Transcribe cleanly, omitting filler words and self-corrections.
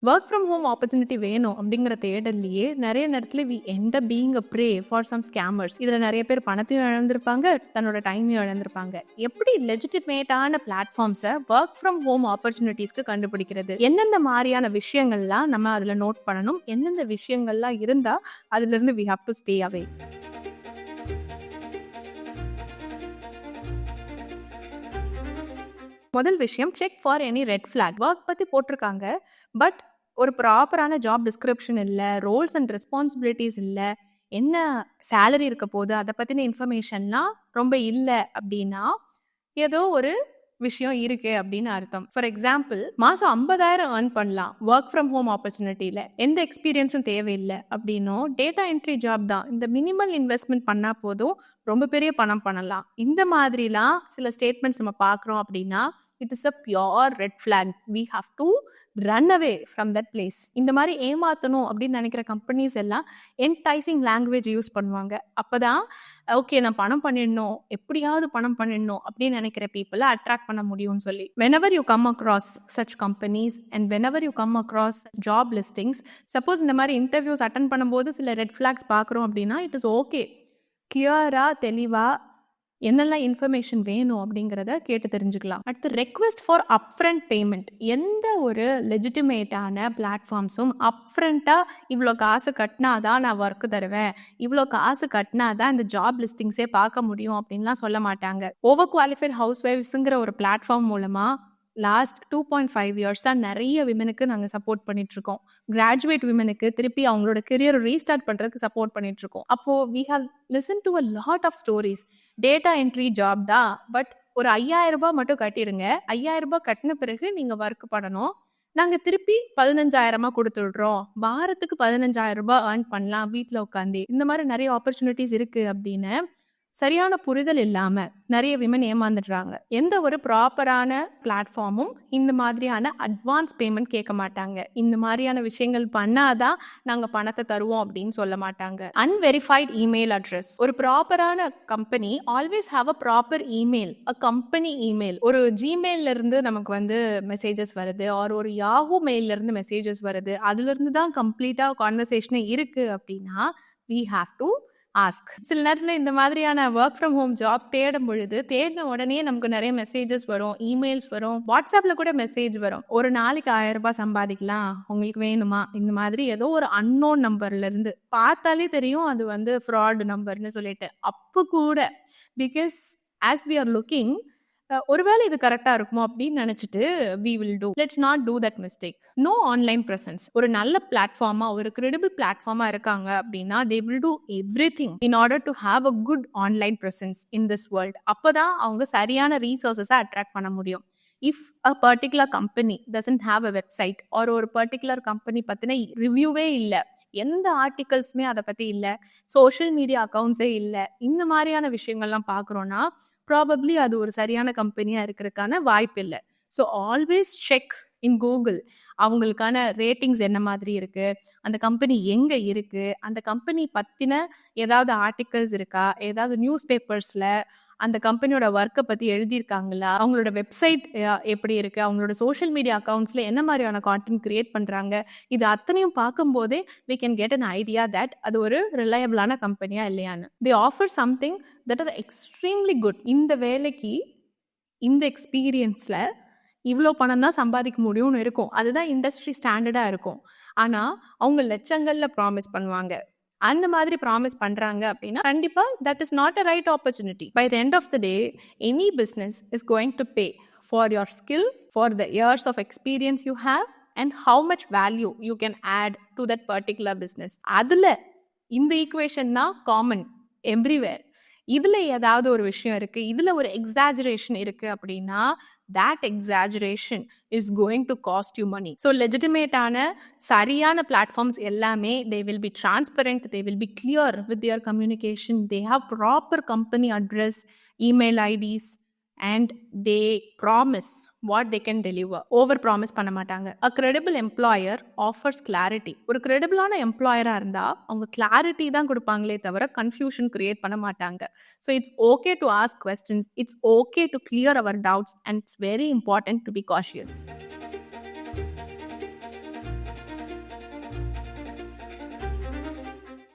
Work from home opportunity வேணும் அப்படிங்கிற தேடல்லையே நிறைய நேரத்துல we end up being a prey for some scammers. இதுல நிறைய பேர் பணத்தையும் இழந்திருப்பாங்க, தன்னோட டைமையும் இழந்திருப்பாங்க. எப்படி லெஜிட்டிமேட்டான பிளாட்ஃபார்ம்ஸை ஒர்க் ஃப்ரம் ஹோம் ஆப்பர்ச்சுனிட்டிஸ்க்கு கண்டுபிடிக்கிறது? எந்தெந்த மாதிரியான விஷயங்கள்லாம் நம்ம அதுல நோட் பண்ணணும்? எந்தெந்த விஷயங்கள்லாம் இருந்தா அதுல இருந்து we have to stay away? முதல் விஷயம், check for any red flag. Work பத்தி போட்டிருக்காங்க, பட் ஒரு ப்ராப்பரான ஜாப் டிஸ்கிரிப்ஷன் இல்ல, ரோல்ஸ் அண்ட் ரெஸ்பான்சிபிலிட்டிஸ் இல்ல, என்ன சேலரி இருக்க போகுது அதை பத்தின இன்ஃபர்மேஷன்லாம் ரொம்ப இல்ல அப்படின்னா ஏதோ ஒரு விஷயம் இருக்கு அப்படின்னு அர்த்தம். ஃபார் எக்ஸாம்பிள், மாசம் 50,000 ஏர்ன் பண்ணலாம் ஒர்க் ஃப்ரம் ஹோம் ஆப்பர்ச்சுனிட்டியில, எந்த எக்ஸ்பீரியன்ஸும் தேவையில்லை அப்படின்னும், டேட்டா என்ட்ரி ஜாப் தான், இந்த மினிமல் இன்வெஸ்ட்மெண்ட் பண்ணா போதும் ரொம்ப பெரிய பணம் பண்ணலாம், இந்த மாதிரிலாம் சில ஸ்டேட்மெண்ட்ஸ் நம்ம பார்க்குறோம் அப்படின்னா it is a pure red flag. We have to run away from that place. இந்த மாதிரி ஏமாத்தணும் அப்படின்னு நினைக்கிற கம்பெனிஸ் எல்லாம் என்டைசிங் லாங்குவேஜ் யூஸ் பண்ணுவாங்க. அப்பதான் ஓகே நான் பணம் பண்ணிடணும், எப்படியாவது பணம் பண்ணிடணும் அப்படின்னு நினைக்கிற பீப்புளை அட்ராக்ட் பண்ண முடியும்னு சொல்லி. whenever you come across such companies and whenever you come across job listings, suppose இந்த மாதிரி இன்டர்வியூஸ் அட்டன் பண்ணும்போது சில ரெட் ஃபிளாக்ஸ் பார்க்குறோம் அப்படின்னா இட் இஸ் ஓகே, கிளியரா தெளிவா என்னெல்லாம் இன்ஃபர்மேஷன் வேணும் அப்படிங்கிறத கேட்டு தெரிஞ்சுக்கலாம். அடுத்து, ரெக்வெஸ்ட் ஃபார் அப்ஃப்ரண்ட் பேமெண்ட். எந்த ஒரு லெஜிட்டிமேட்டான பிளாட்ஃபார்ம்ஸும் அப்ஃப்ரண்ட்டாக இவ்வளோ காசு கட்டினாதான் நான் ஒர்க்கு தருவேன், இவ்வளோ காசு கட்டினாதான் இந்த ஜாப் லிஸ்டிங்ஸே பார்க்க முடியும் அப்படின்லாம் சொல்ல மாட்டாங்க. ஓவர் குவாலிஃபைட் ஹவுஸ் ஒய்ஃப்ஸுங்கிற ஒரு பிளாட்ஃபார்ம் மூலமாக லாஸ்ட் 2.5 இயர்ஸாக நிறைய விமனுக்கு நாங்கள் சப்போர்ட் பண்ணிட்டுருக்கோம். கிராஜுவேட் விமனுக்கு திருப்பி அவங்களோட கெரியர் ரீஸ்டார்ட் பண்ணுறதுக்கு சப்போர்ட் பண்ணிட்டுருக்கோம். அப்போது we have listen to a lot of stories. Data entry job தான், பட் ஒரு 5,000 ரூபாய் மட்டும் கட்டிடுங்க, 5,000 ரூபாய் கட்டின பிறகு நீங்கள் ஒர்க் பண்ணணும், நாங்கள் திருப்பி 15,000 கொடுத்து விடுறோம், வாரத்துக்கு 15,000 ரூபாய் ஏர்ன் பண்ணலாம் வீட்டில் உட்காந்து. இந்த மாதிரி நிறைய ஆப்பர்ச்சுனிட்டிஸ் இருக்குது அப்படின்னு சரியான புரிதல் இல்லாம நிறைய விமன் ஏமாந்துடுறாங்க. எந்த ஒரு ப்ராப்பரான பிளாட்ஃபார்மும் இந்த மாதிரியான அட்வான்ஸ் பேமெண்ட் கேட்க மாட்டாங்க. இந்த மாதிரியான விஷயங்கள் பண்ணாதான் நாங்க பணத்தை தருவோம் அப்படின்னு சொல்ல மாட்டாங்க. Unverified email address. ஒரு ப்ராப்பரான company always have a proper email, a company email. ஒரு ஜிமெயில்ல இருந்து நமக்கு மெசேஜஸ் வருது, ஒரு யாஹூ மெயில்ல இருந்து மெசேஜஸ் வருது, அதுல இருந்து தான் கம்ப்ளீட்டா கான்வர்சேஷனே இருக்கு அப்படின்னா we have to ஆஸ்க். சில நேரத்தில் இந்த மாதிரியான ஒர்க் ஃப்ரம் ஹோம் ஜாப்ஸ் தேடும் பொழுது தேடின உடனே நமக்கு நிறைய மெசேஜஸ் வரும், இமெயில்ஸ் வரும், வாட்ஸ்அப்பில் கூட மெசேஜ் வரும், ஒரு நாளைக்கு 1,000 ரூபாய் சம்பாதிக்கலாம், உங்களுக்கு வேணுமா, இந்த மாதிரி ஏதோ ஒரு அன்னோன் நம்பர்ல இருந்து. பார்த்தாலே தெரியும் அது ஃப்ராட் நம்பர்னு சொல்லிட்டு. அப்போ கூட because as we are looking, ஒருவேளை இது கரெக்டாக இருக்குமோ அப்படின்னு நினச்சிட்டு we will do. Let's not do that mistake. No online presence. ஒரு நல்ல பிளாட்ஃபார்மாக, ஒரு கிரெடிபிள் பிளாட்ஃபார்மாக இருக்காங்க அப்படின்னா they will do everything in order to have a good online presence in this world. அப்போ தான் அவங்க சரியான ரீசோர்ஸஸை அட்ராக்ட் பண்ண முடியும். If a particular company doesn't have a website, ஒரு பர்டிகுலர் கம்பெனி பற்றின ரிவ்யூவே இல்லை, எந்த ஆர்டிகல்ஸுமே அதை பற்றி இல்லை, சோஷியல் மீடியா அக்கௌண்ட்ஸே இல்லை, இந்த மாதிரியான விஷயங்கள்லாம் பார்க்குறோன்னா ப்ராபப்ளி அது ஒரு சரியான கம்பெனியாக இருக்கிறதுக்கான வாய்ப்பு இல்லை. So always check in Google அவங்களுக்கான ரேட்டிங்ஸ் என்ன மாதிரி இருக்குது, அந்த கம்பெனி எங்கே இருக்குது, அந்த கம்பெனி பற்றின ஏதாவது ஆர்டிகல்ஸ் இருக்கா, ஏதாவது நியூஸ் பேப்பர்ஸில் அந்த கம்பெனியோட ஒர்க்கை பற்றி எழுதியிருக்காங்களா, அவங்களோட வெப்சைட் எப்படி இருக்குது, அவங்களோட சோஷியல் மீடியா அக்கௌண்ட்ஸில் என்ன மாதிரியான கான்டென்ட் கிரியேட் பண்ணுறாங்க, இது அத்தனையும் பார்க்கும்போதே we can get an idea that அது ஒரு ரிலையபிளான கம்பெனியா இல்லையான்னு. they offer something that are extremely good. இந்த வேலைக்கு இந்த எக்ஸ்பீரியன்ஸில் இவ்வளோ பணம் தான் சம்பாதிக்க முடியும்னு இருக்கும், அதுதான் இண்டஸ்ட்ரி ஸ்டாண்டர்டாக இருக்கும். ஆனால் அவங்க லட்சங்களில் ப்ராமிஸ் பண்ணுவாங்க. அந்த மாதிரி ப்ராமிஸ் பண்ணுறாங்க அப்படின்னா கண்டிப்பாக that is not a right opportunity. By the end of the day any business is going to pay for your skill, for the years of experience you have and how much value you can add to that particular business. அதில் இந்த equation தான் common everywhere. இதில் ஏதாவது ஒரு விஷயம் இருக்குது, இதில் ஒரு எக்ஸாஜரேஷன் இருக்குது அப்படின்னா that exaggeration is going to cost you money. So legitimate-ஆன சரியான platforms எல்லாமே they will be transparent, they will be clear with their communication, they have proper company address, email IDs, and they promise what they can deliver. Over promise பண்ண மாட்டாங்க. A credible employer offers clarity. ஒரு credible-ஆன எம்ப்ளாயரா இருந்தா அவங்க clarity தான் கொடுப்பாங்களே தவிர confusion create பண்ண மாட்டாங்க. So it's okay to ask questions, it's okay to clear our doubts, and it's very important to be cautious.